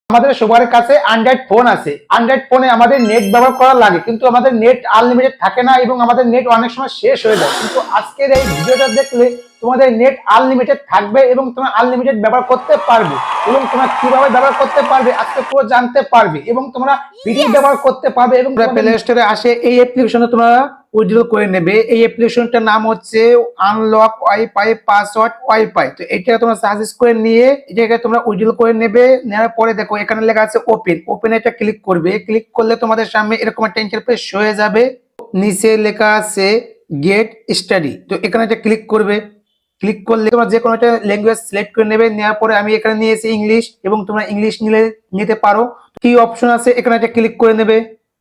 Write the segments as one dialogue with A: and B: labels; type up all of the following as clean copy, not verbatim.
A: আমাদের সবার কাছে অ্যান্ড্রয়েড ফোন আছে। অ্যান্ড্রয়েড ফোনে আমাদের নেট ব্যবহার করা লাগে, কিন্তু আমাদের নেট আনলিমিটেড থাকে না এবং আমাদের নেট অনেক সময় শেষ হয়ে যায়। কিন্তু আজকের এই ভিডিওটা দেখলে তোমাদের নেট আনলিমিটেড থাকবে এবং তোমরা আনলিমিটেড ব্যবহার করতে পারবে এবং তোমরা কিভাবে ব্যবহার করতে পারবে আজকে পুরো জানতে পারবে এবং তোমরা ভিডিও ব্যবহার করতে পারবে। এবং প্লে স্টোরে আসে এই অ্যাপ্লিকেশনে তোমরা উইথড্র করে নেবে। এই অ্যাপ্লিকেশনটার নাম হচ্ছে আনলক ওয়াইফাই পাসওয়ার্ড ওয়াইফাই। তো এটা তোমরা সাজেস্ট করে নিয়ে এটাকে তোমরা উইথড্র করে নেবে। নেওয়ার পরে দেখো এখানে লেখা আছে ওপেন। ওপেন এটা ক্লিক করবে। ক্লিক করলে তোমাদের সামনে এরকম একটা ইন্টারফেস হয়ে যাবে। নিচে লেখা আছে গেট স্টাডি। তো এখানে এটা ক্লিক করবে। ক্লিক করলে তোমরা যে কোনো একটা ল্যাঙ্গুয়েজ সিলেক্ট করে নেবে। নেওয়ার পরে আমি এখানে নিয়েছি ইংলিশ, এবং তোমরা ইংলিশ নিতে পারো। কি অপশন আছে এখানে একটা ক্লিক করে নেবে।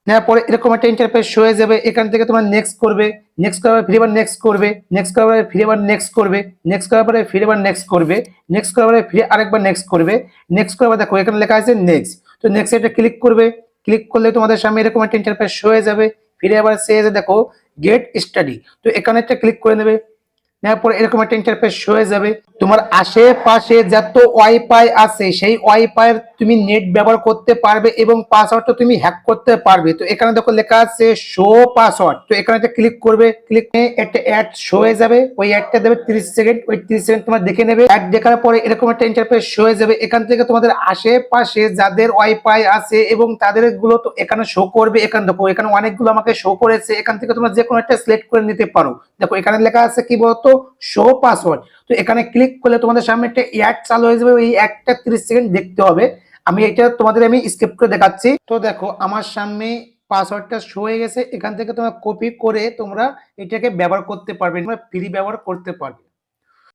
A: নেওয়ার পরে এরকম একটা ইন্টারফেস হয়ে যাবে। এখান থেকে তোমরা নেক্সট করবে। নেক্সট করার পরে ফিরে আবার নেক্সট করবে। নেক্সট করার পরে ফিরে আবার নেক্সট করবে। নেক্সট করার পরে ফিরে আবার নেক্সট করবে। নেক্সট করার পরে ফিরে আরেকবার নেক্সট করবে। নেক্সট করার পরে দেখো এখানে লেখা আছে নেক্সট। তো নেক্সট এটা ক্লিক করবে। ক্লিক করলে তোমাদের সামনে এরকম একটা ইন্টারফেস হয়ে যাবে। ফিরে আবার সেজে দেখো গেট স্টাডি। তো এখানে একটা ক্লিক করে নেবে। নেওয়ার পরে এরকম একটা ইন্টারফেস হয়ে যাবে। তোমার আশেপাশে যত ওয়াইফাই আছে সেই ওয়াইফাই তুমি নেট ব্যবহার করতে পারবে এবং পাসওয়ার্ডটা তুমি হ্যাক করতে পারবে। তো এখানে দেখো লেখা আছে শো পাসওয়ার্ড। তো এখানে একটা ক্লিক করবে। ক্লিক নিয়ে একটা অ্যাড শো হয়ে যাবে। ওই অ্যাডটা দেবে 30 সেকেন্ড। ওই 30 সেকেন্ড তোমার দেখে নেবে। অ্যাড দেখার পরে এরকম একটা ইন্টারফেস হয়ে যাবে। এখান থেকে তোমাদের আশেপাশে যাদের ওয়াইফাই আছে এবং তাদের গুলো তো এখানে শো করবে। এখানে দেখো এখানে অনেকগুলো আমাকে শো করেছে। এখান থেকে তোমরা যে কোনো একটা সিলেক্ট করে নিতে পারো। দেখো এখানে লেখা আছে কি বলতো শো পাসওয়ার্ড। তো এখানে ক্লিক করলে তোমাদের সামনে একটা অ্যাড চালু হয়ে যাবে। ওই অ্যাডটা 30 সেকেন্ড দেখতে হবে। আমি এটা তোমাদের স্কিপ করে দেখাচ্ছি। তো দেখো আমার সামনে পাসওয়ার্ডটা শো হয়ে গেছে। এখান থেকে তোমরা কপি করে তোমরা এটাকে ব্যবহার করতে পারবে, তোমরা ফ্রি ব্যবহার করতে পারবে।